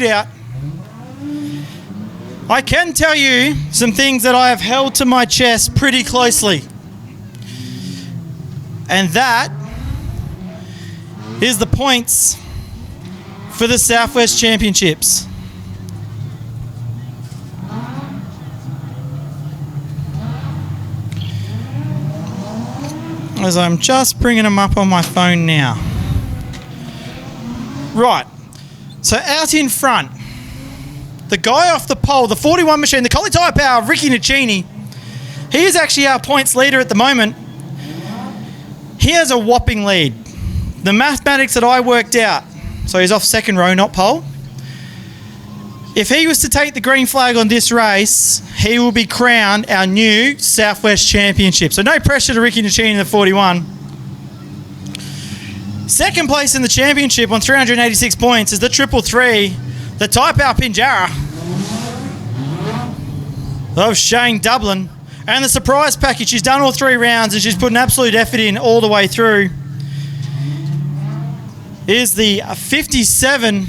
shootout. I can tell you some things that I have held to my chest pretty closely. And that is the points for the Southwest Championships. As I'm just bringing them up on my phone now. Right, so out in front, the guy off the pole, the 41 machine, the Collie Tyrepower, Ricky Nicini, he is actually our points leader at the moment. He has a whopping lead. The mathematics that I worked out, so he's off second row, not pole. If he was to take the green flag on this race, he will be crowned our new Southwest Championship. So no pressure to Ricky Nicini in the 41. Second place in the championship on 386 points is the 333, the Tyrepower Pinjarra of Shane Dublin. And the surprise package, she's done all 3 rounds and she's put an absolute effort in all the way through, is the 57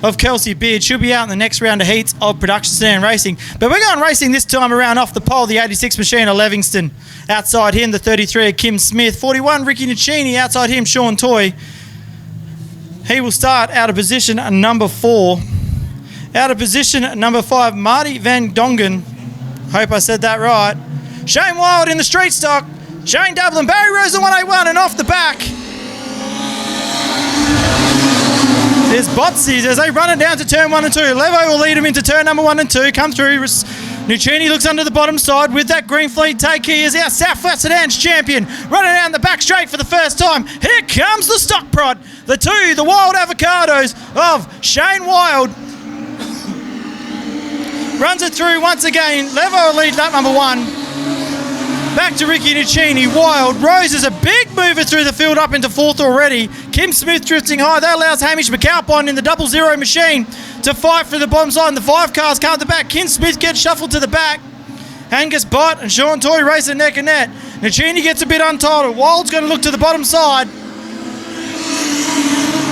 of Kelsey Beard. She'll be out in the next round of heats of Production Sedan Racing. But we're going racing this time around off the pole, the 86 machine of Livingston. Outside him, the 33 of Kim Smith. 41, Ricky Nicini. Outside him, Sean Toy. He will start out of position number 4. Out of position number 5, Marty Van Dongen. Hope I said that right. Shane Wild in the street stock. Shane Dublin, Barry Rose, the 181, and off the back. There's Botsies as they run it down to turn 1 and 2. Levo will lead him into turn number 1 and 2. Come through. Nicini looks under the bottom side with that green fleet take. He is our Southwest Sedans champion. Running down the back straight for the first time. Here comes the stock prod. The 2, the Wild Avocados of Shane Wild. Runs it through once again. Levo will lead lap number 1. Back to Ricky Nicini. Wild. Rose is a big mover through the field up into 4th already. Kim Smith drifting high. That allows Hamish McAlpine in the 00 machine to fight for the bottom side. And the 5 cars come at the back. Kim Smith gets shuffled to the back. Angus Bott and Sean Toy racing neck and neck. Nicini gets a bit untitled. Wild's going to look to the bottom side.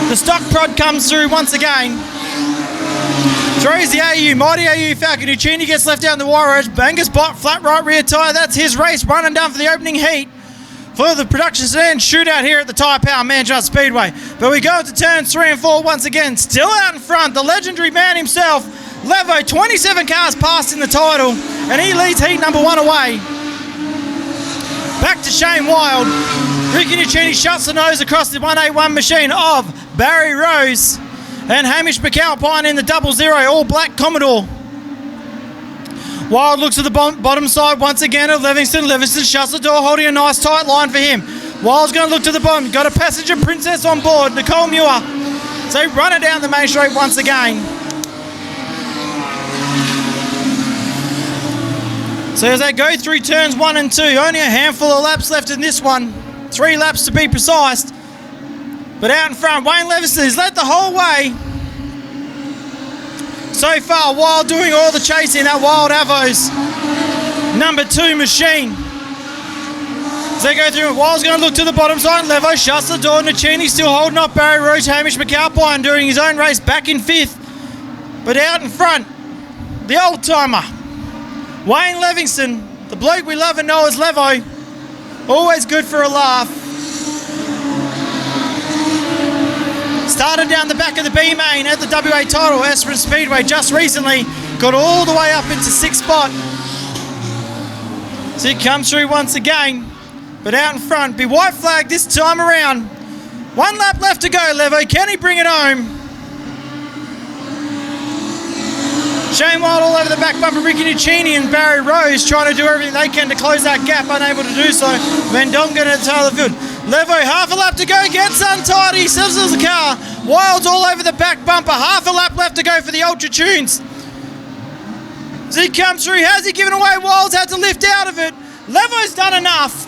The stock prod comes through once again. Throws the AU, mighty AU Falcon. Nicini gets left out in the wire edge. Angus Bott, flat right rear tyre. That's his race, running down for the opening heat for the Production Sedan shootout here at the Tyrepower Manjimup Speedway. But we go to turns 3 and 4 once again. Still out in front, the legendary man himself, Levo. 27 cars passed in the title, and he leads heat number 1 away. Back to Shane Wild. Ricky Nicini shuts the nose across the 181 machine of Barry Rose. And Hamish McAlpine in the 00 all black Commodore. Wild looks at the bottom side once again of Livingston. Livingston shuts the door, holding a nice tight line for him. Wild's going to look to the bottom. Got a passenger princess on board, Nicole Muir. So run it down the main straight once again. So as they go through turns 1 and 2, only a handful of laps left in this one. 3 laps to be precise. But out in front, Wayne Levinson has led the whole way. So far, Wild doing all the chasing, that Wild Avos number 2 machine. As they go through, Wild's going to look to the bottom side. Levo shuts the door. Nicini still holding up Barry Rose. Hamish McAlpine doing his own race back in 5th. But out in front, the old timer, Wayne Livingston, the bloke we love and know as Levo. Always good for a laugh. Started down the back of the B main at the WA title, Esperance Speedway, just recently. Got all the way up into 6th spot. So he comes through once again. But out in front, be white flag this time around. 1 lap left to go, Levo. Can he bring it home? Shane Wild all over the back bumper. Ricky Nicini and Barry Rose trying to do everything they can to close that gap, unable to do so. Van Dongen and Taylor Good. Levo, half a lap to go, gets untied, he settles the car. Wild's all over the back bumper, half a lap left to go for the Ultra Tunes. As he comes through, has he given away? Wild's had to lift out of it. Levo's done enough.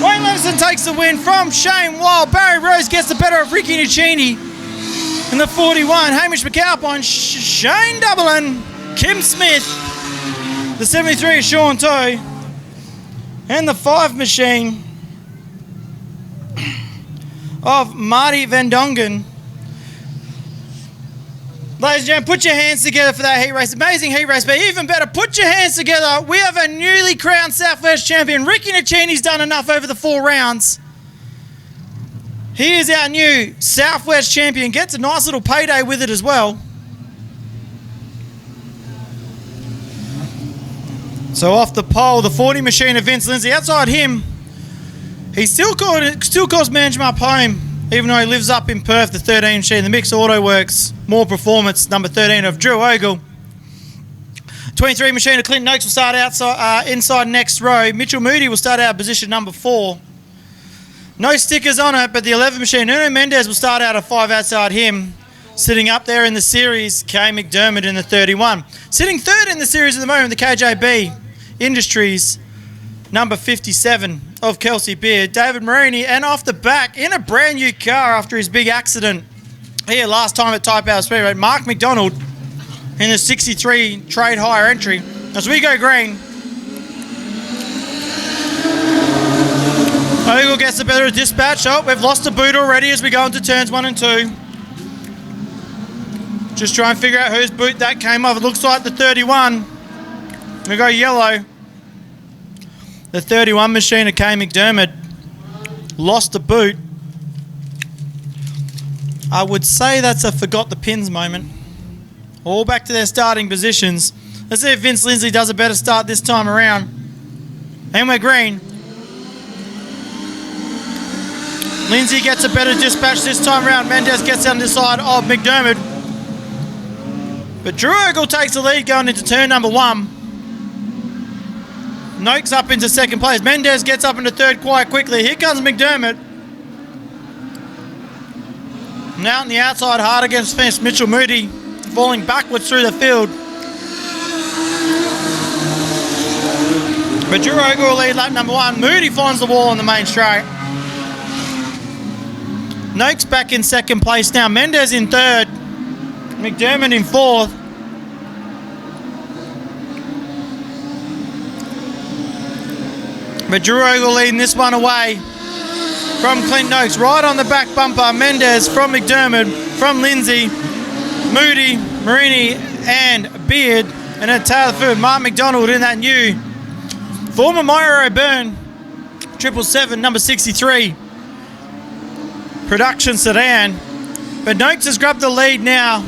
Wayne Levinson takes the win from Shane Wild. Barry Rose gets the better of Ricky Nicini. In the 41, Hamish McAlpine, Shane Dublin, Kim Smith, the 73 is Sean Toe, and the 5 machine of Marty Van Dongen Ladies and gentlemen, put your hands together for that heat race. Amazing heat race, but even better, put your hands together. We have a newly crowned Southwest champion. Ricky Nicini's done enough over the 4 rounds. He is our new Southwest champion. Gets a nice little payday with it as well. So off the pole, the 40 machine of Vince Lindsay. Outside him, he still calls Manjimup home, even though he lives up in Perth, the 13 machine. The Mix Auto Works, more performance, number 13 of Drew Ogle. 23 machine of Clint Noakes will start outside, inside next row. Mitchell Moody will start out position number 4. No stickers on it, but the 11 machine, Nuno Mendez, will start out at 5 outside him. Sitting up there in the series, Kay McDermott in the 31. Sitting third in the series at the moment, the KJB Industries, number 57 of Kelsey Beard, David Marini, and off the back in a brand new car after his big accident here last time at Tyrepower Speedway, Mark McDonald in the 63 trade hire entry. As we go green, Ogle gets a better dispatch. Oh, we've lost a boot already as we go into turns 1 and 2. Just try and figure out whose boot that came off. It looks like the 31. We go yellow. The 31 machine of Kay McDermott lost the boot. I would say that's a forgot the pins moment. All back to their starting positions. Let's see if Vince Lindsay does a better start this time around. And we're green. Lindsay gets a better dispatch this time around. Mendez gets on the side of McDermott. But Drew Ogle takes the lead going into turn number 1. Noakes up into second place. Mendez gets up into third quite quickly. Here comes McDermott. Now on the outside, hard against fence. Mitchell Moody falling backwards through the field. But Drew Ogle will lead lap number 1. Moody finds the wall on the main straight. Noakes back in second place now. Mendez in third. McDermott in fourth. But Drew Ogle leading this one away from Clint Noakes. Right on the back bumper, Mendez from McDermott, from Lindsay, Moody, Marini and Beard. And then Taylor Food, Mark McDonald in that new former Myro Burn 777 number 63 production sedan. But Noakes has grabbed the lead now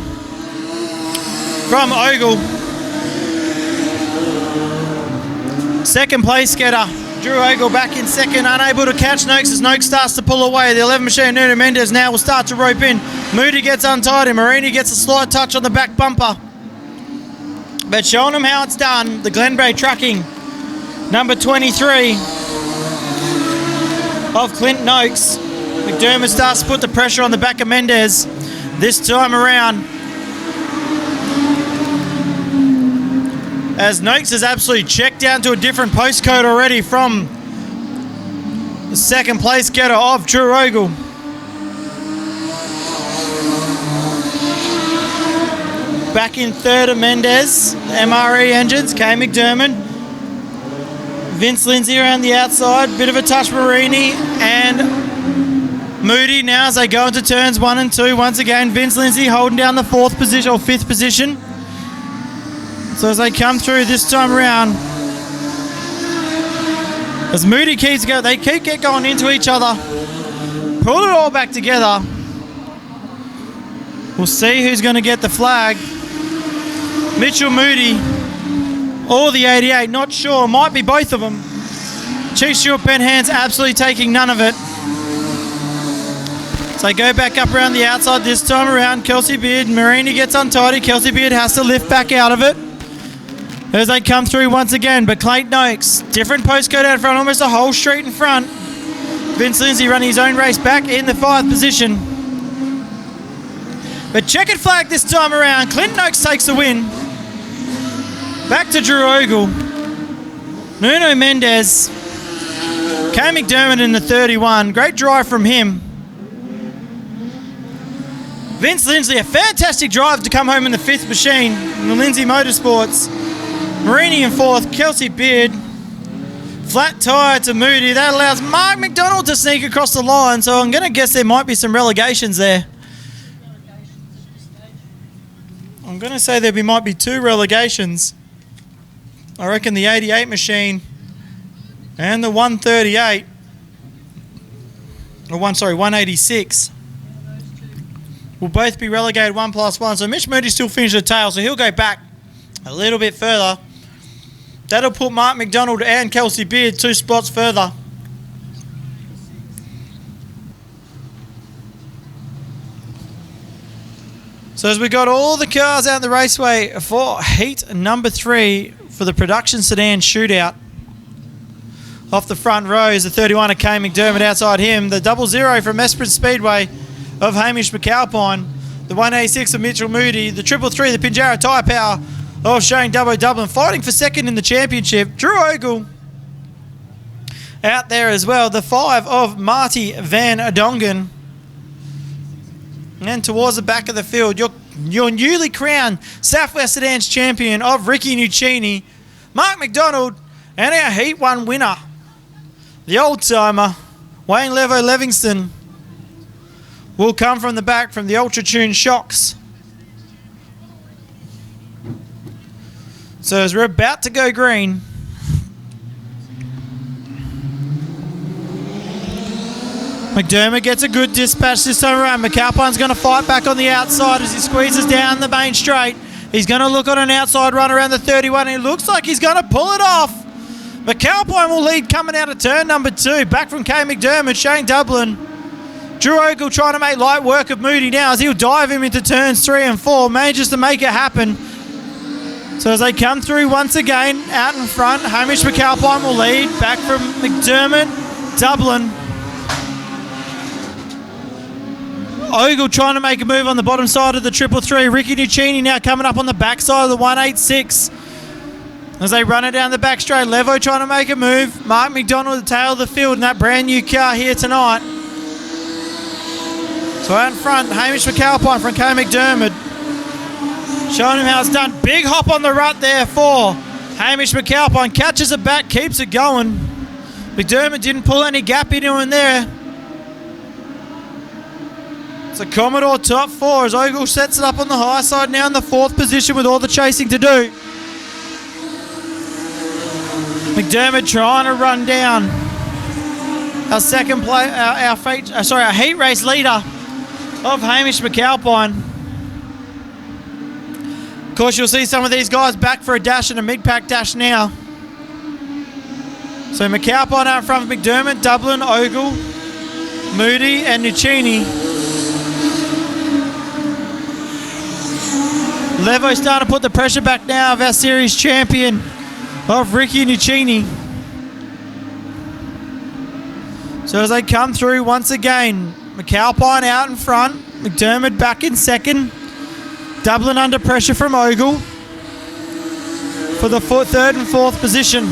from Ogle. Second place getter Drew Ogle back in second, unable to catch Noakes as Noakes starts to pull away. The 11 machine Nuno Mendez now will start to rope in. Moody gets untied and Marini gets a slight touch on the back bumper. But showing them how it's done, the Glenbrae Trucking, number 23 of Clint Noakes. McDermott starts to put the pressure on the back of Mendez this time around. As Noakes has absolutely checked down to a different postcode already from the second place getter of Drew Ogle. Back in third of Mendez, MRE engines, Kay McDermott. Vince Lindsay around the outside, bit of a touch Marini and Moody now as they go into turns 1 and 2. Once again, Vince Lindsay holding down the 4th position or 5th position. So as they come through this time around, as Moody keeps going, they keep going into each other. Pull it all back together. We'll see who's going to get the flag. Mitchell Moody or the 88, not sure. Might be both of them. Chief Stewart Ben Hands absolutely taking none of it. So they go back up around the outside this time around. Kelsey Beard, Marini gets untidy. Kelsey Beard has to lift back out of it as they come through once again. But Clayton Noakes, different postcode out front, almost a whole street in front. Vince Lindsay running his own race back in the 5th position. But checkered flag this time around. Clint Noakes takes the win. Back to Drew Ogle. Nuno Mendez. Kay McDermott in the 31. Great drive from him. Vince Lindsay, a fantastic drive to come home in the 5th machine in the Lindsay Motorsports. Marini in 4th, Kelsey Beard. Flat tyre to Moody. That allows Mark McDonald to sneak across the line, so I'm going to guess there might be some relegations there. I'm going to say there might be 2 relegations. I reckon the 88 machine and the 138, or 186, will both be relegated 1+1. So Mitch Moody still finished the tail, so he'll go back a little bit further. That'll put Mark McDonald and Kelsey Beard 2 spots further. So as we got all the cars out in the raceway for heat number 3 for the production sedan shootout. Off the front rows, the 31 of Kane McDermott outside him. The 00 from Esperance Speedway of Hamish McAlpine. The 186 of Mitchell Moody. The 333, the Pinjarra Tyrepower of Shane Dubbo Dublin. Fighting for second in the championship. Drew Ogle out there as well. The 5 of Marty Van Dongen. And towards the back of the field, your newly crowned Southwest Sedans champion of Ricky Nuccini, Mark McDonald, and our Heat 1 winner, the old-timer, Wayne Levo Livingston, will come from the back from the Ultra Tune Shocks. So as we're about to go green, McDermott gets a good dispatch this time around. McAlpine's going to fight back on the outside as he squeezes down the main straight. He's going to look on an outside run around the 31. It looks like he's going to pull it off. McAlpine will lead coming out of turn number 2. Back from Kay McDermott, Shane Dublin. Drew Ogle trying to make light work of Moody now as he'll dive him into turns 3 and 4. Manages to make it happen. So as they come through once again, out in front, Hamish McAlpine will lead. Back from McDermott, Dublin. Ogle trying to make a move on the bottom side of the 333. Ricky Nuccini now coming up on the back side of the 186. As they run it down the back straight. Levo trying to make a move. Mark McDonald at the tail of the field in that brand new car here tonight. So out in front, Hamish McAlpine from Kay McDermott. Showing him how it's done. Big hop on the rut there for Hamish McAlpine. Catches it back, keeps it going. McDermott didn't pull any gap into him there. It's a Commodore top 4 as Ogle sets it up on the high side now in the 4th position with all the chasing to do. McDermott trying to run down our second play, our heat race leader of Hamish McAlpine. Of course, you'll see some of these guys back for a dash and a mid-pack dash now. So McAlpine out front with McDermott, Dublin, Ogle, Moody and Nuccini. Levo starting to put the pressure back now of our series champion of Ricky Nuccini. So as they come through once again, McAlpine out in front, McDermott back in second, Dublin under pressure from Ogle for the 3rd and 4th position.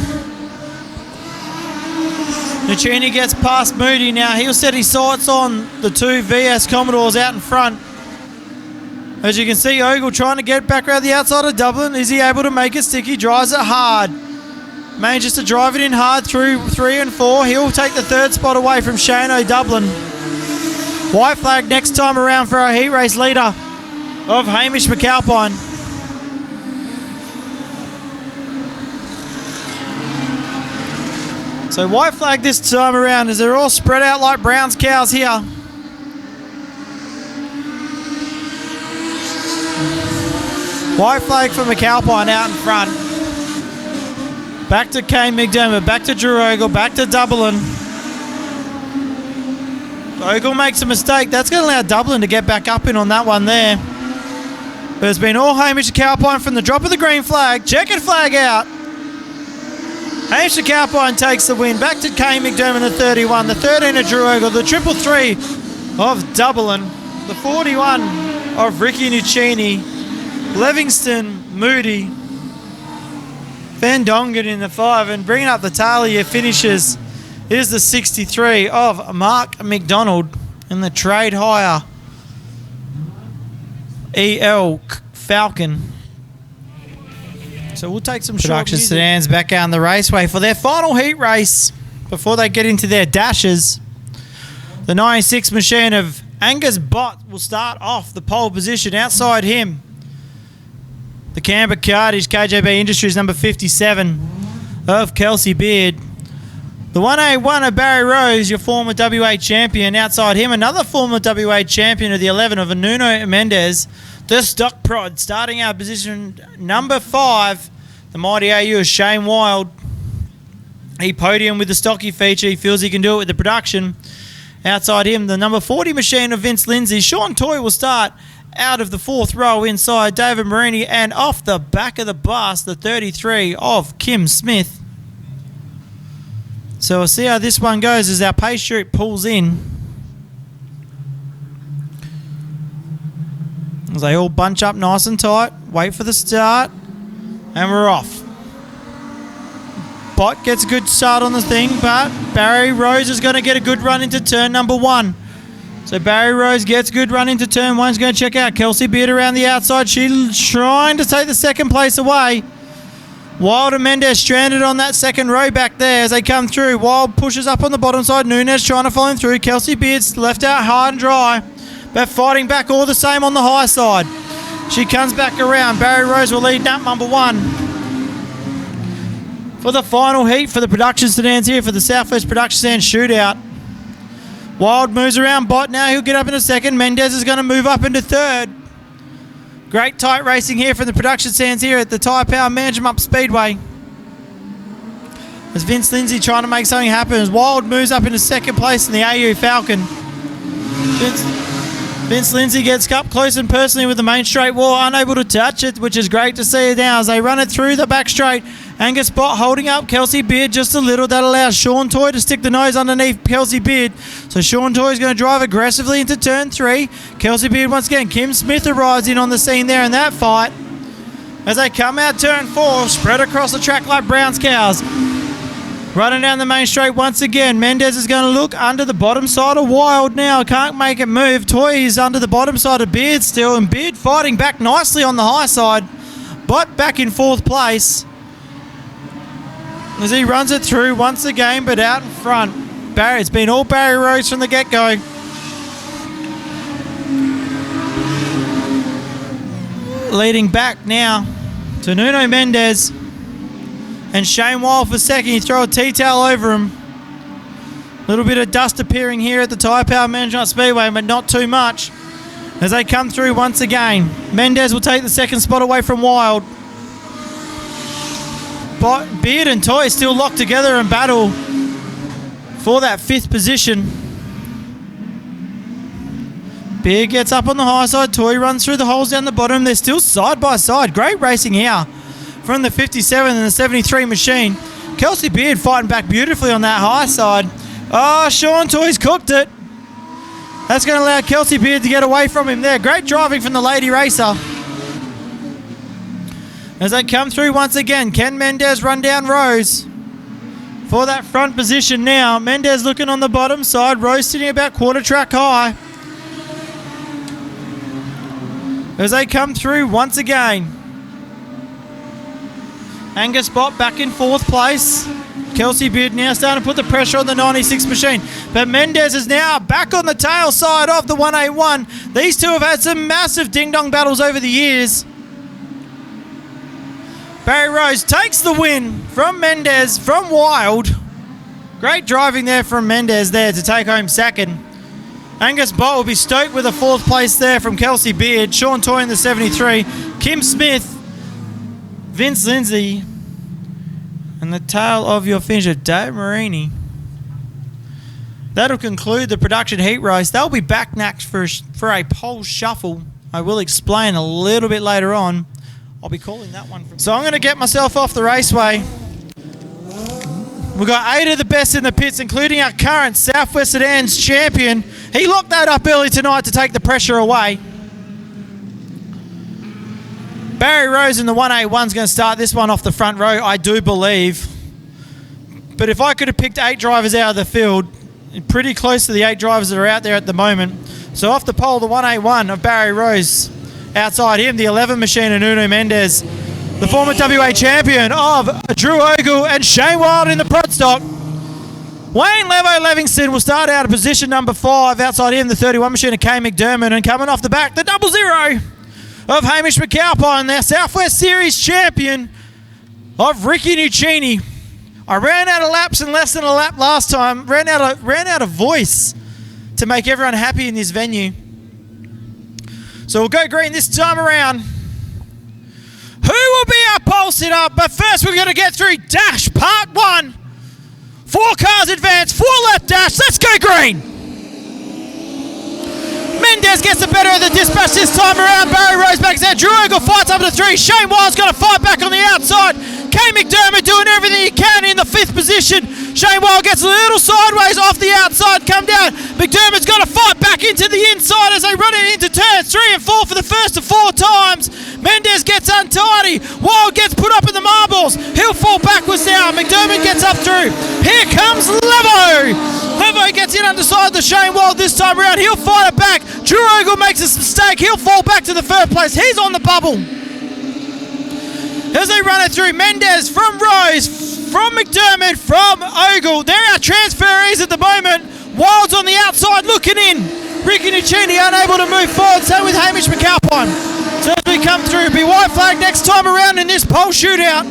Nuccini gets past Moody now. He'll set his sights on the 2 VS Commodores out in front. As you can see, Ogle trying to get back around the outside of Dublin. Is he able to make it stick? He drives it hard. Manages to drive it in hard through 3 and 4. He'll take the 3rd spot away from Shane O'Dublin. White flag next time around for our heat race leader of Hamish McAlpine. So white flag this time around as they're all spread out like Brown's cows here. White flag for McAlpine out in front. Back to Kane McDermott, back to Drew Ogle, back to Dublin. Ogle makes a mistake. That's going to allow Dublin to get back up in on that one there. But it's been all Hamish McAlpine from the drop of the green flag. Checkered flag out. Hamish McAlpine takes the win. Back to Kane McDermott at 31. The 13 of Drew Ogle. The 333 of Dublin. The 41 of Ricky Nuccini. Livingston, Moody, Van Dongen in the 5, and bringing up the tally here finishes is the 63 of Mark McDonald in the trade hire EL Falcon. So we'll take some production sedans back out on the raceway for their final heat race before they get into their dashes. The 96 machine of Angus Bott will start off the pole position. Outside him, The Canberra Cartage, KJB Industries, number 57 of Kelsey Beard. The 181 of Barry Rose, your former WA champion. Outside him, another former WA champion of the 11 of Nuno Mendes. The Stock Prod, starting out position number 5. The mighty AU is Shane Wild. He podiumed with the stocky feature. He feels he can do it with the production. Outside him, the number 40 machine of Vince Lindsay. Sean Toy will start out of the 4th row inside David Marini, and off the back of the bus, the 33 of Kim Smith. So we'll see how this one goes as our pace chute pulls in. As they all bunch up nice and tight, wait for the start, and we're off. Bot gets a good start on the thing, but Barry Rose is going to get a good run into turn number 1. So Barry Rose gets a good run into turn 1. He's going to check out Kelsey Beard around the outside. She's trying to take the second place away. Wild and Mendes stranded on that second row back there as they come through. Wild pushes up on the bottom side. Nunes trying to follow him through. Kelsey Beard's left out hard and dry, but fighting back all the same on the high side. She comes back around. Barry Rose will lead nap number 1. For the final heat for the production sedans here for the Southwest Production Sedan Shootout. Wild moves around Bot now. He'll get up into second. Mendes is going to move up into third. Great tight racing here from the production stands here at the Tyrepower Manjimup Speedway. As Vince Lindsay trying to make something happen as Wild moves up into second place in the AU Falcon. Vince Lindsay gets up close and personally with the main straight wall, unable to touch it, which is great to see now as they run it through the back straight. Angus Bott holding up Kelsey Beard just a little. That allows Sean Toy to stick the nose underneath Kelsey Beard. So Sean Toy is going to drive aggressively into turn 3. Kelsey Beard once again. Kim Smith arrives in on the scene there in that fight. As they come out turn 4, spread across the track like Brown's cows. Running down the main straight once again. Mendes is going to look under the bottom side of Wild now. Can't make it move. Toy is under the bottom side of Beard still. And Beard fighting back nicely on the high side. Bott back in 4th place. As he runs it through once again, but out in front. It's been all Barry Rose from the get-go. Leading back now to Nuno Mendes. And Shane Wild for second. You throw a T-towel over him. A little bit of dust appearing here at the Tyrepower Manjimup Speedway, but not too much. As they come through once again. Mendes will take the second spot away from Wild. Beard and Toy still locked together and battle for that 5th position. Beard gets up on the high side. Toy runs through the holes down the bottom. They're still side by side. Great racing here from the 57 and the 73 machine. Kelsey Beard fighting back beautifully on that high side. Oh, Sean Toy's cooked it. That's going to allow Kelsey Beard to get away from him there. Great driving from the lady racer. As they come through once again, Ken Mendes run down Rose for that front position now. Mendes looking on the bottom side. Rose sitting about quarter track high. As they come through once again. Angus Bott back in 4th place. Kelsey Beard now starting to put the pressure on the 96 machine. But Mendes is now back on the tail side of the 181. These two have had some massive ding-dong battles over the years. Barry Rose takes the win from Mendes, from Wild. Great driving there from Mendes there to take home second. Angus Bott will be stoked with a 4th place there from Kelsey Beard. Sean Toy in the 73. Kim Smith, Vince Lindsay, and the tail of your finisher, Dave Marini. That'll conclude the production heat race. They'll be back next for a pole shuffle. I will explain a little bit later on. I'll be calling that one. So I'm going to get myself off the raceway. We've got 8 of the best in the pits, including our current Southwest Sedans champion. He locked that up early tonight to take the pressure away. Barry Rose in the 181 is going to start this one off the front row, I do believe. But if I could have picked 8 drivers out of the field, pretty close to the 8 drivers that are out there at the moment. So off the pole, the 181 of Barry Rose. Outside him, the 11 machine of Nuno Mendes. The former WA champion of Drew Ogle and Shane Wild in the prod stock. Wayne Levo Livingston will start out at position number 5. Outside him, the 31 machine of Kay McDermott. And coming off the back, the 00 of Hamish McAlpine, their Southwest Series champion of Ricky Nuccini. I ran out of laps in less than a lap last time. Ran out of voice to make everyone happy in this venue. So we'll go green this time around. Who will be our pole sitter? But first we're going to get through Dash Part 1. 4 cars advance, 4 lap dash. Let's go green. Mendez gets the better of the dispatch this time around. Barry Rose backs out. Drew Ogle fights up to 3. Shane Wild's got to fight back on the outside. Kay McDermott doing everything he can in the 5th position. Shane Wild gets a little sideways off the outside, come down. McDermott's got to fight back into the inside as they run it into turns 3 and 4 for the first of 4 times. Mendez gets untidy. Wild gets put up in the marbles. He'll fall backwards now. McDermott gets up through. Here comes Levo. Levo gets in underside the Shane Wild this time around. He'll fight it back. Drew Ogle makes a mistake. He'll fall back to the 3rd place. He's on the bubble. As they run it through, Mendez from Rose, from McDermott, from Ogle. They're our transferees at the moment. Wild's on the outside looking in. Ricky Nuccini unable to move forward, so with Hamish McAlpine. So as we come through, be white flag next time around in this pole shootout.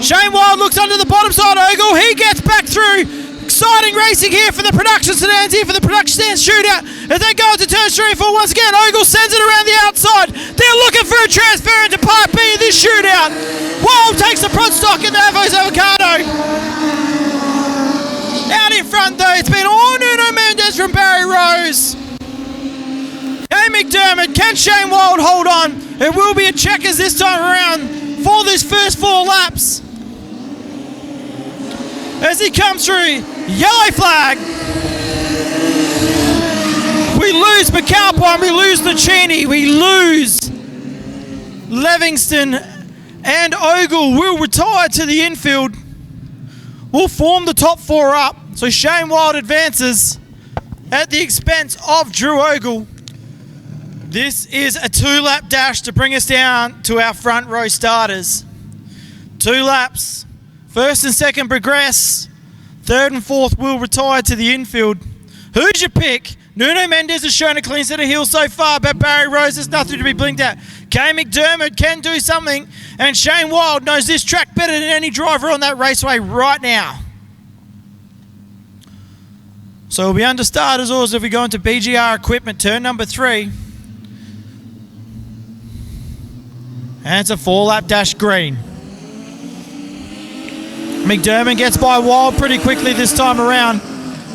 Shane Wild looks under the bottom side, Ogle. He gets back through. Exciting racing here for the production sedans, here for the production sedans shootout. As they go into turn 3 and 4 once again, Ogle sends it around the outside. They're looking for a transfer into Part B of this shootout. Wild takes the front stock in the Avos Avocado. Out in front though, it's been all Nuno Mendez from Barry Rose. Hey McDermott, can Shane Wild hold on? It will be a checkers this time around for this first 4 laps. As he comes through, yellow flag. We lose McAlpine, we lose Nuccini, we lose Livingston, and Ogle will retire to the infield. We'll form the top 4 up. So Shane Wild advances at the expense of Drew Ogle. This is a 2-lap dash to bring us down to our front row starters. 2 laps. 1st and 2nd progress. 3rd and 4th will retire to the infield. Who's your pick? Nuno Mendez has shown a clean set of heels so far, but Barry Rose has nothing to be blinked at. Kay McDermott can do something, and Shane Wild knows this track better than any driver on that raceway right now. So we'll be under starters orders if we go into BGR equipment, turn number 3. And it's a 4-lap dash green. McDermott gets by Wild pretty quickly this time around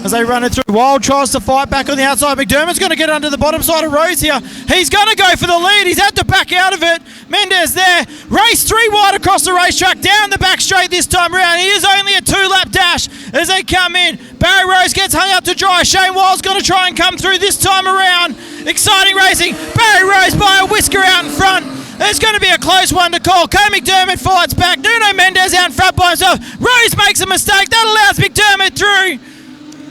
as they run it through. Wild tries to fight back on the outside. McDermott's going to get under the bottom side of Rose here. He's going to go for the lead. He's had to back out of it. Mendez there. Race 3 wide across the racetrack. Down the back straight this time around. It is only a 2-lap dash as they come in. Barry Rose gets hung up to dry. Shane Wild's going to try and come through this time around. Exciting racing. Barry Rose by a whisker out in front. There's going to be a close one to call. Kay McDermott fights back. Nuno Mendez out in front by himself. Rose makes a mistake. That allows McDermott through.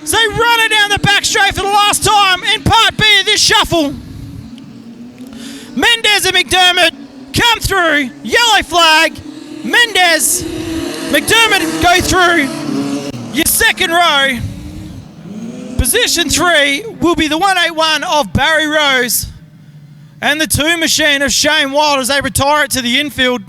So they run it down the back straight for the last time in Part B of this shuffle. Mendez and McDermott come through. Yellow flag. Mendez, McDermott go through. Your 2nd row. Position 3 will be the 181 of Barry Rose. And the 2 machine of Shane Wild as they retire it to the infield.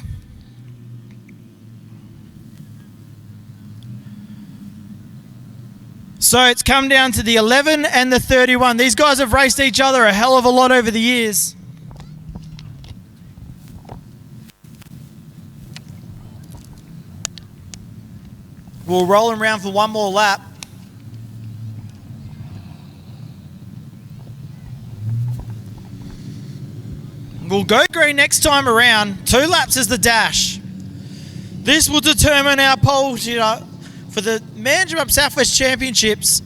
So it's come down to the 11 and the 31. These guys have raced each other a hell of a lot over the years. We'll roll them around for one more lap. We'll go green next time around. 2 laps is the dash. This will determine our pole for the Manjimup Southwest Championships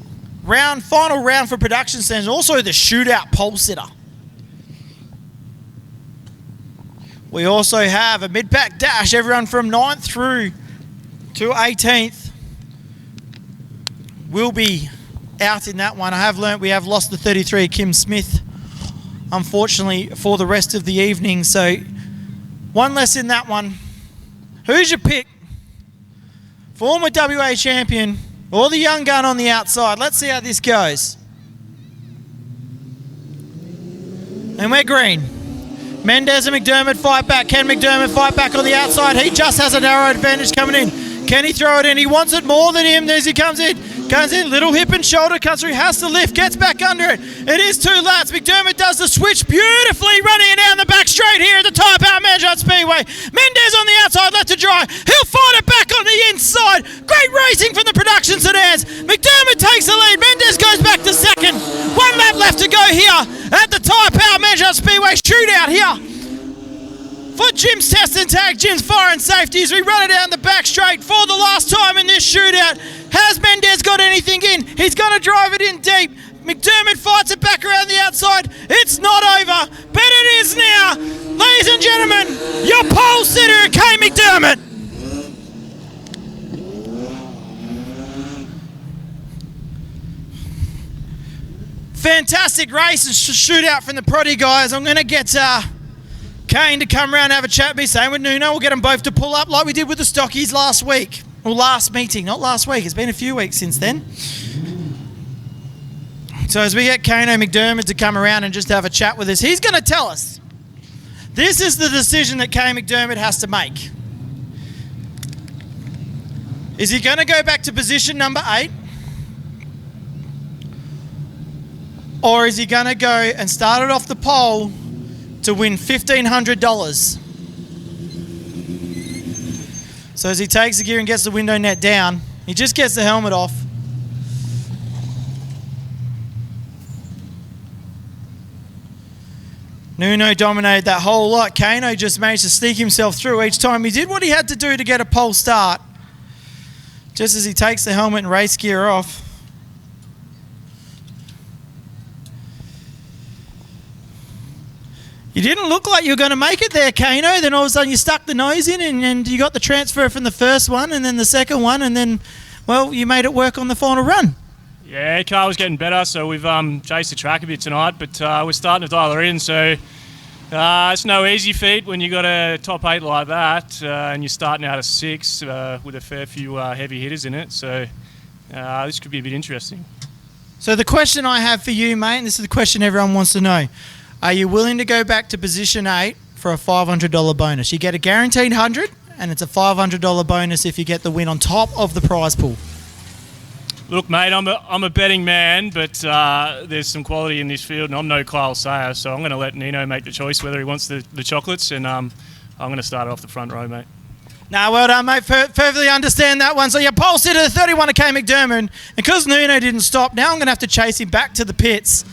final round for production stands, also the shootout pole sitter. We also have a mid-pack dash. Everyone from 9th through to 18th will be out in that one. I have learnt we have lost the 33, Kim Smith, unfortunately, for the rest of the evening. So one less in that one. Who's your pick? Former WA champion or the young gun on the outside? Let's see how this goes. And we're green. Mendes and McDermott fight back. Can McDermott fight back on the outside? He just has a narrow advantage coming in. Can he throw it in? He wants it more than him as he comes in. Goes in, little hip and shoulder cuts through, has to lift, gets back under it. It is 2 laps. McDermott does the switch beautifully, running it down the back straight here at the Tyrepower Manjimup Speedway. Mendes on the outside, left to dry. He'll fight it back on the inside. Great racing from the production sedans. McDermott takes the lead. Mendes goes back to second. 1 lap left to go here at the Tyrepower Manjimup Speedway shootout here. For Jim's test and tag, Jim's fire and safety as we run it down the back straight for the last time in this shootout. Has Mendes got anything in? He's going to drive it in deep. McDermott fights it back around the outside. It's not over, but it is now. Ladies and gentlemen, your pole sitter, Kay McDermott. Fantastic race and shootout from the Proddy guys. I'm going to get Kane to come around and have a chat with me. Same with Nuno. We'll get them both to pull up like we did with the Stockies last week. Well, last meeting, not last week. It's been a few weeks since then. So as we get Kane McDermott to come around and just have a chat with us, he's going to tell us. This is the decision that Kane McDermott has to make. Is he going to go back to position number 8? Or is he going to go and start it off the pole to win $1,500? So as he takes the gear and gets the window net down, he just gets the helmet off. Nuno dominated that whole lot. Kano just managed to sneak himself through each time. He did what he had to do to get a pole start. Just as he takes the helmet and race gear off. You didn't look like you were going to make it there, Kano. Then all of a sudden you stuck the nose in and you got the transfer from the first one and then the second one and then, well, you made it work on the final run. Yeah, car was getting better, so we've chased the track a bit tonight, but we're starting to dial her in, so it's no easy feat when you got a top 8 like that and you're starting out of 6 with a fair few heavy hitters in it, so this could be a bit interesting. So the question I have for you, mate, and this is the question everyone wants to know, are you willing to go back to position 8 for a $500 bonus? You get a guaranteed 100 and it's a $500 bonus if you get the win on top of the prize pool. Look, mate, I'm a betting man, but there's some quality in this field, and I'm no Kyle Sayer, so I'm going to let Nino make the choice whether he wants the chocolates, and I'm going to start it off the front row, mate. Nah, well done, mate. Perfectly understand that one. So your pole sitter, the 31 of Kay McDermott, and because Nuno didn't stop, now I'm going to have to chase him back to the pits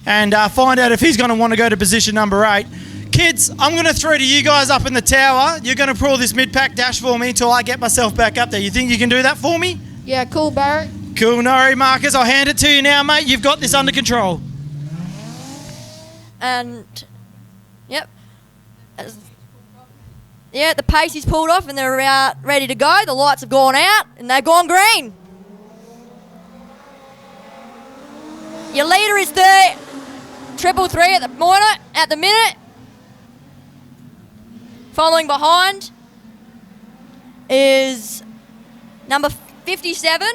and find out if he's going to want to go to position number 8. Kids, I'm going to throw to you guys up in the tower. You're going to pull this mid-pack dash for me until I get myself back up there. You think you can do that for me? Yeah, cool, Barrett. Cool, Nori Marcus. I'll hand it to you now, mate. You've got this under control. And, yep. Yeah, the pace is pulled off and they're about ready to go. The lights have gone out and they've gone green. Your leader is there. 333 at the minute. Following behind is number 57.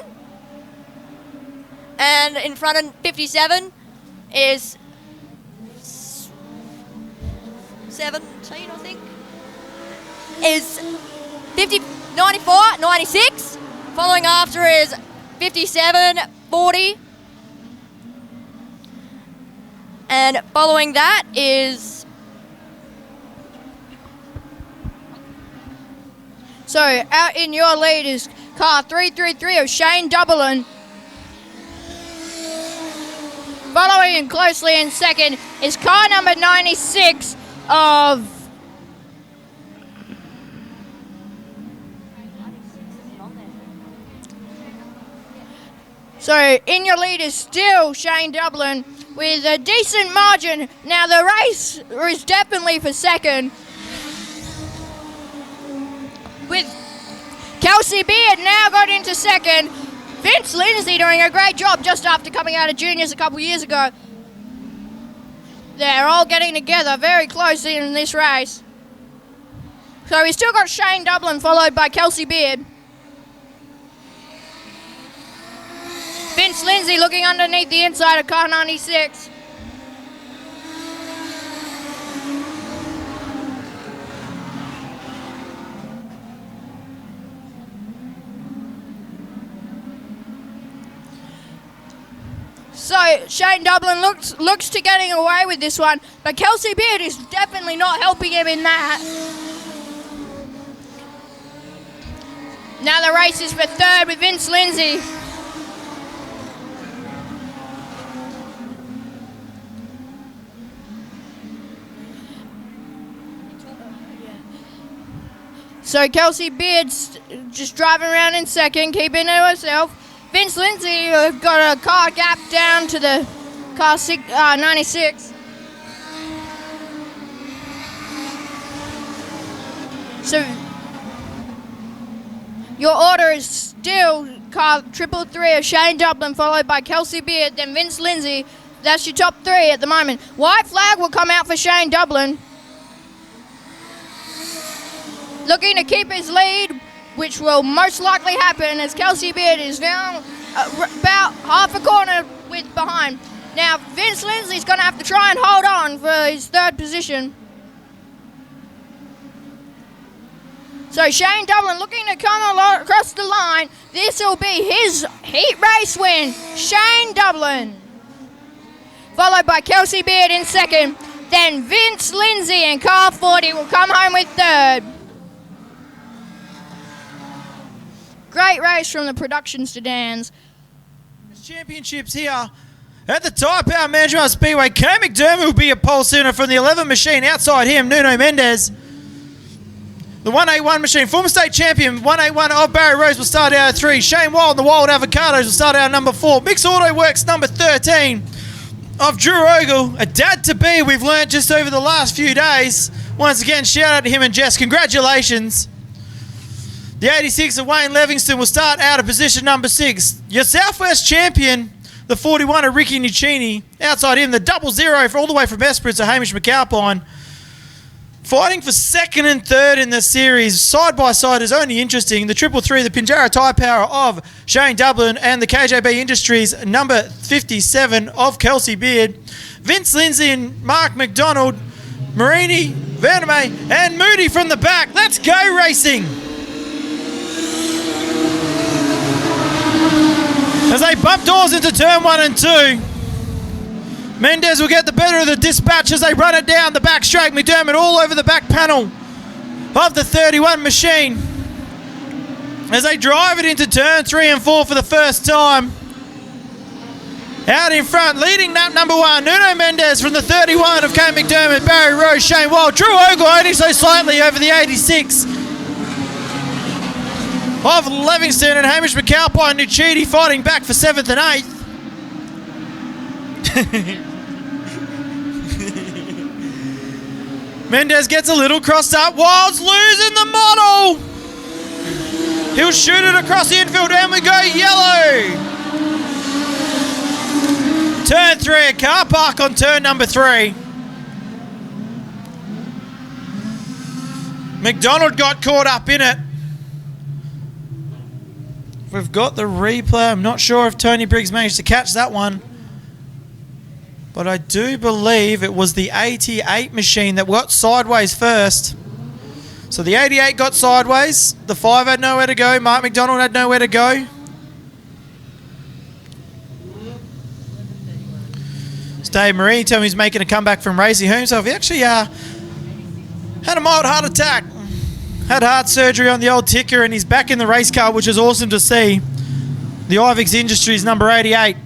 And in front of 57 is 17, I think. Is 50, 94, 96. Following after is 57, 40. And following that is... So, out in your lead is car 333 of Shane Dublin. Following in closely in second is car number 96 of... So, in your lead is still Shane Dublin with a decent margin. Now, the race is definitely for second. With Kelsey Beard now got into second. Vince Lindsay doing a great job just after coming out of juniors a couple years ago. They're all getting together very close in this race. So we still got Shane Dublin followed by Kelsey Beard. Vince Lindsay looking underneath the inside of car 96. So Shane Dublin looks to getting away with this one, but Kelsey Beard is definitely not helping him in that. Now the race is for third with Vince Lindsay. So Kelsey Beard's just driving around in second, keeping it to herself. Vince Lindsay got a car gap down to the car 96. So your order is still car 333 of Shane Dublin, followed by Kelsey Beard, then Vince Lindsay. That's your top three at the moment. White flag will come out for Shane Dublin. Looking to keep his lead, which will most likely happen as Kelsey Beard is now about half a corner behind. Now Vince Lindsay's going to have to try and hold on for his third position. So Shane Dublin looking to come across the line. This will be his heat race win. Shane Dublin. Followed by Kelsey Beard in second. Then Vince Lindsay and car 40 will come home with third. Great race from the production Sedans. Championships here at the Tyrepower Manjimup Speedway. Kay McDermott will be a pole sitter from the 11 machine. Outside him, Nuno Mendez. The 181 machine, former state champion, 181 of Barry Rose will start out at 3. Shane Wild and the Wild Avocados will start out at number 4. Mix Auto Works number 13 of Drew Ogle, a dad-to-be we've learnt just over the last few days. Once again, shout out to him and Jess. Congratulations. The 86 of Wayne Livingston will start out of position number 6. Your Southwest champion, the 41 of Ricky Nicini. Outside him, the 00 for all the way from Esperance of Hamish McAlpine. Fighting for second and third in the series, side by side, is only interesting. The 333, the Pinjarra Tyrepower of Shane Dublin, and the KJB Industries number 57 of Kelsey Beard. Vince Lindsay and Mark McDonald, Marini, Vandermeer, and Moody from the back. Let's go racing! As they bump doors into turn 1 and 2. Mendez will get the better of the dispatch as they run it down the back straight. McDermott all over the back panel of the 31 machine as they drive it into turn 3 and 4 for the first time. Out in front, leading lap number 1, Nuno Mendez from the 31 of Kay McDermott, Barry Rose, Shane Wild, Drew Ogle only so slightly over the 86 of Livingston, and Hamish McAlpine, Nucidi fighting back for 7th and 8th. Mendez gets a little crossed up. Wild's losing the model. He'll shoot it across the infield and we go yellow. Turn 3, a car park on turn number 3. McDonald got caught up in it. We've got the replay. I'm not sure if Tony Briggs managed to catch that one. But I do believe it was the 88 machine that got sideways first. So the 88 got sideways. The 5 had nowhere to go. Mark McDonald had nowhere to go. It's Dave Marie telling me he's making a comeback from racing himself. He actually had a mild heart attack. Had heart surgery on the old ticker and he's back in the race car, which is awesome to see. The Ivix Industries number 88.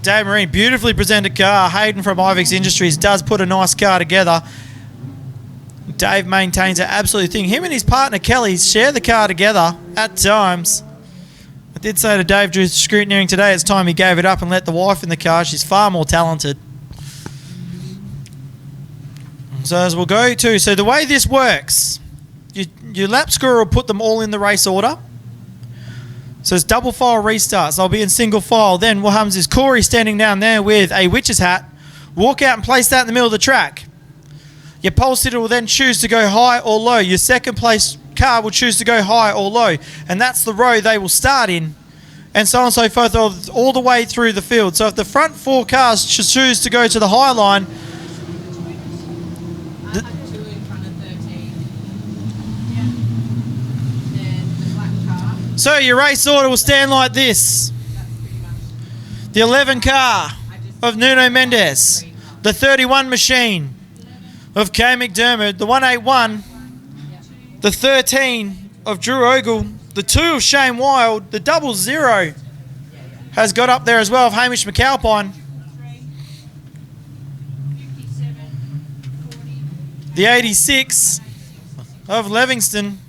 Dave Marine, beautifully presented car. Hayden from Ivix Industries does put a nice car together. Dave maintains an absolute thing. Him and his partner Kelly share the car together at times. I did say to Dave during scrutineering today, it's time he gave it up and let the wife in the car. She's far more talented. So as we'll go to, so the way this works, your lap scorer will put them all in the race order. So it's double file restarts. They'll be in single file. Then what happens is Corey standing down there with a witch's hat, walk out and place that in the middle of the track. Your pole sitter will then choose to go high or low. Your second place car will choose to go high or low. And that's the row they will start in. And so on and so forth all the way through the field. So if the front 4 cars choose to go to the high line, so your race order will stand like this. The 11 car of Nuno Mendes. The 31 machine of Kay McDermott. The 181. The 13 of Drew Ogle. The 2 of Shane Wild. The 00 has got up there as well of Hamish McAlpine. The 86 of Livingston.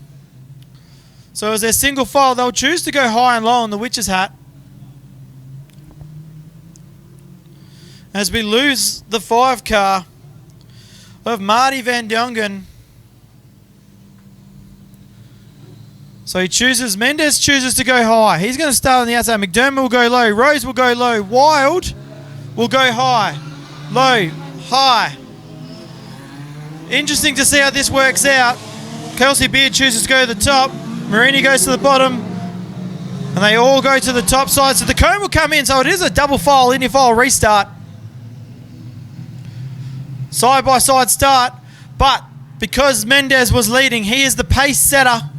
So as their single file, they'll choose to go high and low on the witch's hat. As we lose the 5 car of Marty Van Dongen. So Mendes chooses to go high. He's going to start on the outside. McDermott will go low. Rose will go low. Wild will go high. Low, high. Interesting to see how this works out. Kelsey Beard chooses to go to the top. Marini goes to the bottom. And they all go to the top side. So the cone will come in. So it is a double file, in your file restart. Side-by-side start. But because Mendes was leading, he is the pace setter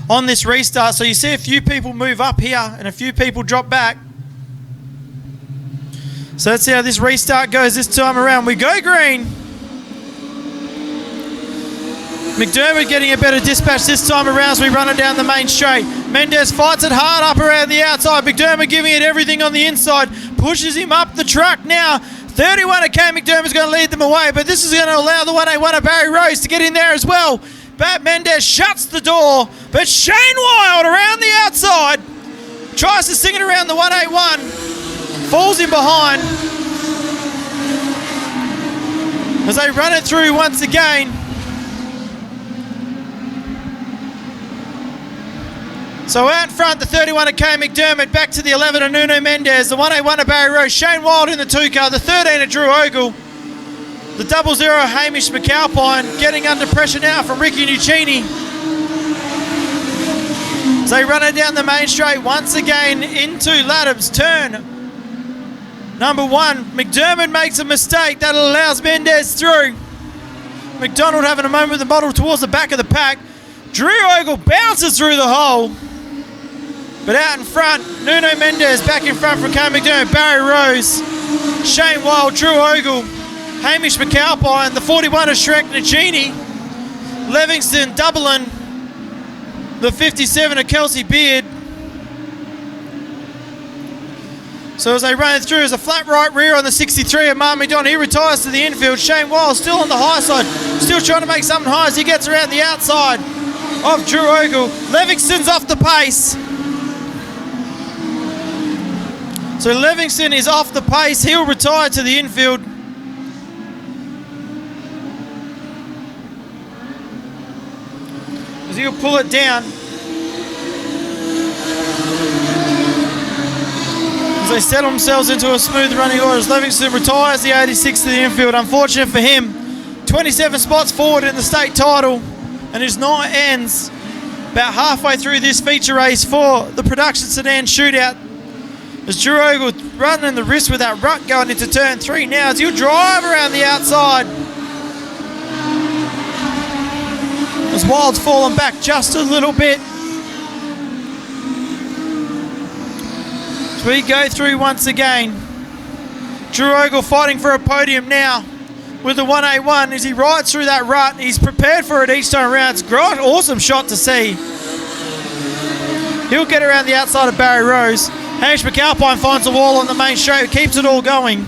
on this restart. So you see a few people move up here and a few people drop back. So let's see how this restart goes this time around. We go green. McDermott getting a better dispatch this time around as we run it down the main straight. Mendes fights it hard up around the outside. McDermott giving it everything on the inside. Pushes him up the track now. 31 of Kay McDermott's going to lead them away, but this is going to allow the 181 of Barry Rose to get in there as well. Bat Mendes shuts the door, but Shane Wild around the outside tries to sing it around the 181, falls in behind as they run it through once again. So out in front, the 31 of Kay McDermott, back to the 11 of Nuno Mendes, the 181 of Barry Rose, Shane Wild in the 2 car, the 13 of Drew Ogle, the 00 Hamish McAlpine getting under pressure now from Ricky Nuccini. So they run it down the main straight once again into Laddam's turn. Number 1, McDermott makes a mistake that allows Mendes through. McDonald having a moment with the bottle towards the back of the pack. Drew Ogle bounces through the hole. But out in front, Nuno Mendes back in front from Kay McDermott, Barry Rose, Shane Wild, Drew Ogle, Hamish McAlpine, the 41 of Shrek Nuccini, Livingston doubling the 57 of Kelsey Beard. So as they run it through, as a flat right rear on the 63 of Mark McDonald, he retires to the infield. Shane Wild still on the high side, still trying to make something high as he gets around the outside of Drew Ogle. Livingston's off the pace. So Livingston is off the pace. He'll retire to the infield. As he'll pull it down. As they settle themselves into a smooth running order. As Livingston retires the 86 to the infield. Unfortunate for him. 27 spots forward in the state title. And his night ends about halfway through this feature race for the production sedan shootout. As Drew Ogle running the wrist with that rut going into turn 3 now as he'll drive around the outside. As Wild's fallen back just a little bit. So we go through once again. Drew Ogle fighting for a podium now with the 181 as he rides through that rut. He's prepared for it each time around. It's a great, awesome shot to see. He'll get around the outside of Barry Rose. Hamish McAlpine finds the wall on the main straight, keeps it all going.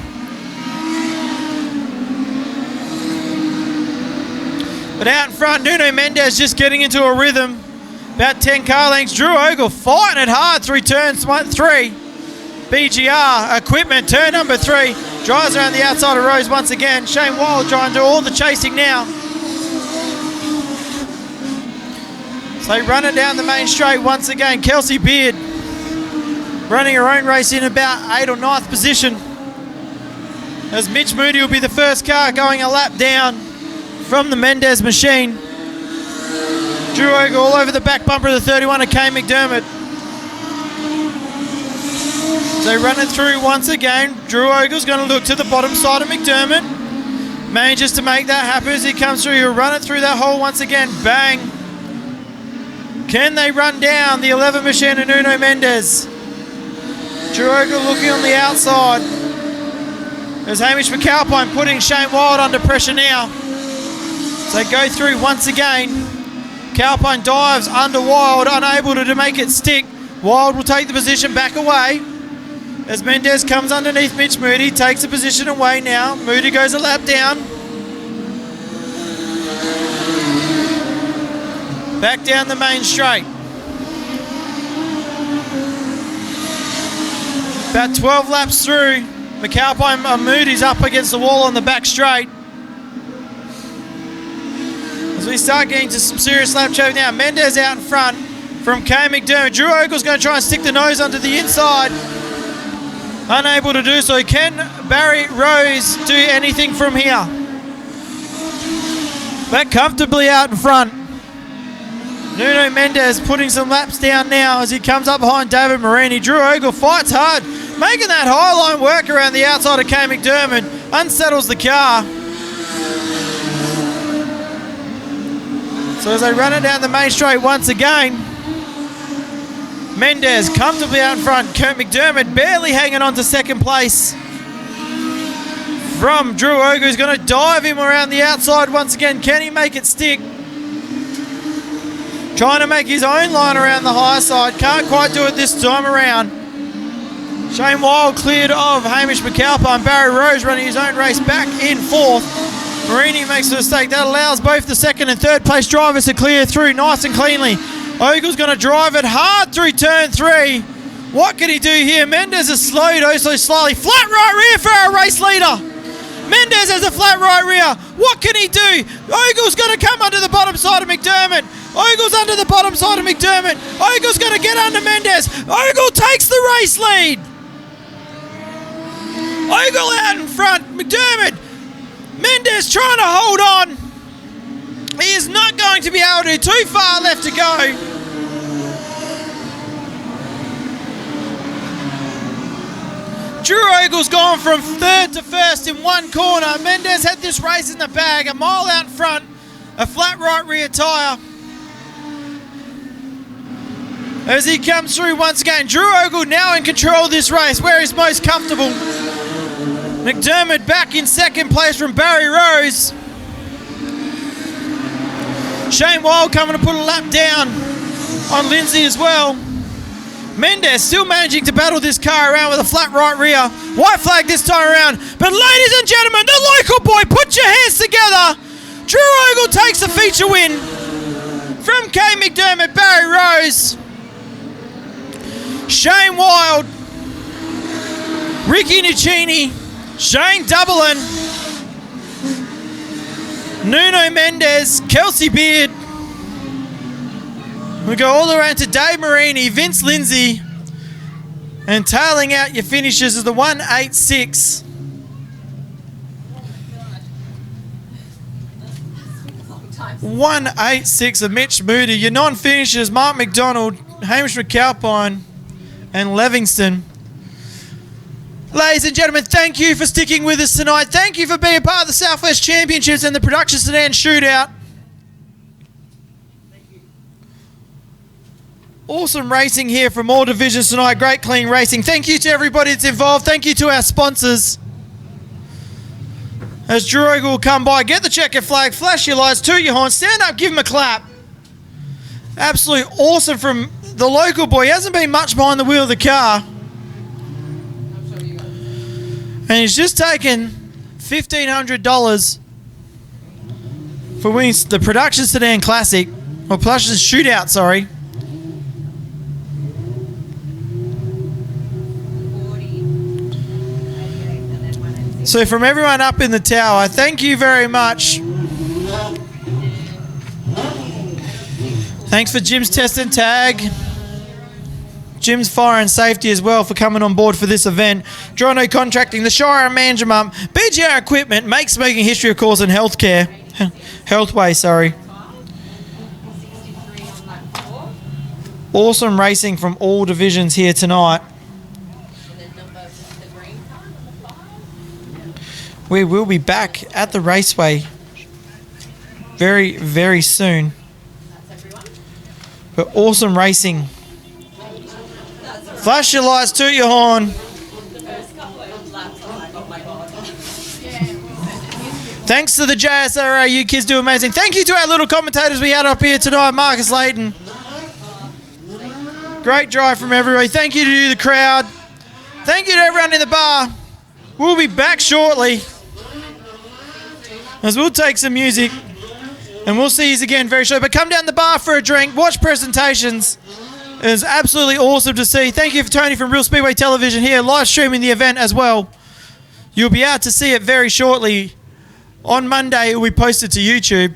But out in front, Nuno Mendes just getting into a rhythm. About 10 car lengths. Drew Ogle fighting it hard through turns 3. BGR equipment, turn number 3. Drives around the outside of Rose once again. Shane Wild trying to do all the chasing now. So they run it down the main straight once again. Kelsey Beard running her own race in about 8th or 9th position. As Mitch Moody will be the first car going a lap down from the Mendes machine. Drew Ogle all over the back bumper of the 31 of Kay McDermott. They run it through once again. Drew Ogle's going to look to the bottom side of McDermott. Manages to make that happen as he comes through. He'll run it through that hole once again. Bang. Can they run down the 11 machine of Nuno Mendes? Drew Ogle looking on the outside. There's Hamish McAlpine putting Shane Wild under pressure now. So they go through once again. McAlpine dives under Wild, unable to make it stick. Wild will take the position back away. As Mendez comes underneath Mitch Moody, takes the position away now. Moody goes a lap down. Back down the main straight. About 12 laps through. McAlpine Moody's up against the wall on the back straight. As we start getting to some serious lap change now. Mendez out in front from Kay McDermott. Drew Ogle's going to try and stick the nose under the inside. Unable to do so. Can Barry Rose do anything from here? Back comfortably out in front. Nuno Mendez putting some laps down now as he comes up behind David Marini. Drew Ogle fights hard, making that high line work around the outside of Kay McDermott. Unsettles the car. So as they run it down the main straight once again, Mendez comfortably out in front. Kurt McDermott barely hanging on to second place from Drew Ogle, who's going to dive him around the outside once again. Can he make it stick? Trying to make his own line around the high side. Can't quite do it this time around. Shane Wild cleared of Hamish McAlpine. Barry Rose running his own race back in fourth. Marini makes a mistake. That allows both the second and third place drivers to clear through nice and cleanly. Ogle's going to drive it hard through turn 3. What can he do here? Mendez has slowed oh so slightly. Flat right rear for our race leader. Mendez has a flat right rear. What can he do? Ogle's going to come under the bottom side of McDermott. Ogle's under the bottom side of McDermott. Ogle's going to get under Mendez. Ogle takes the race lead. Ogle out in front. McDermott. Mendez trying to hold on. He is not going to be able to. Too far left to go. Drew Ogle's gone from third to first in one corner. Mendez had this race in the bag. A mile out in front. A flat right rear tyre. As he comes through once again. Drew Ogle now in control of this race, where he's most comfortable. McDermott back in second place from Barry Rose. Shane Wild coming to put a lap down on Lindsay as well. Mendez still managing to battle this car around with a flat right rear. White flag this time around. But ladies and gentlemen, the local boy, put your hands together. Drew Ogle takes the feature win from Kay McDermott, Barry Rose, Shane Wild, Ricky Nicini, Shane Dublin, Nuno Mendez, Kelsey Beard. We go all around to Dave Marini, Vince Lindsay, and tailing out your finishes is the 186. .186 of Mitch Moody. Your non-finishers, Mark McDonald, Hamish McAlpine, and Livingston. Ladies and gentlemen, thank you for sticking with us tonight. Thank you for being part of the Southwest Championships and the Production Sedan Shootout. Awesome racing here from all divisions tonight. Great clean racing. Thank you to everybody that's involved. Thank you to our sponsors. As Drew Ogle will come by, get the checkered flag, flash your lights, toot your horn, stand up, give him a clap. Absolutely awesome from the local boy. He hasn't been much behind the wheel of the car. And he's just taken $1,500 for winning the Production Sedan Classic, or Production Shootout, sorry. So from everyone up in the tower, thank you very much. Thanks for Jim's Test and Tag. Jim's Fire and Safety as well for coming on board for this event. Drono Contracting, the Shire and Manjimup, BGR Equipment, Make Smoking History of course, and Healthcare. Healthway, sorry. Awesome racing from all divisions here tonight. We will be back at the raceway very, very soon. But awesome racing Flash your lights, toot your horn. Thanks to the JSRA, you kids do amazing. Thank you to our little commentators we had up here tonight, Marcus Layton. Great drive from everybody. Thank you to the crowd. Thank you to everyone in the bar. We'll be back shortly as we'll take some music and we'll see you again very shortly. But come down the bar for a drink, watch presentations. It was absolutely awesome to see. Thank you for Tony from Real Speedway Television here, live streaming the event as well. You'll be able to see it very shortly. On Monday, it will be posted to YouTube.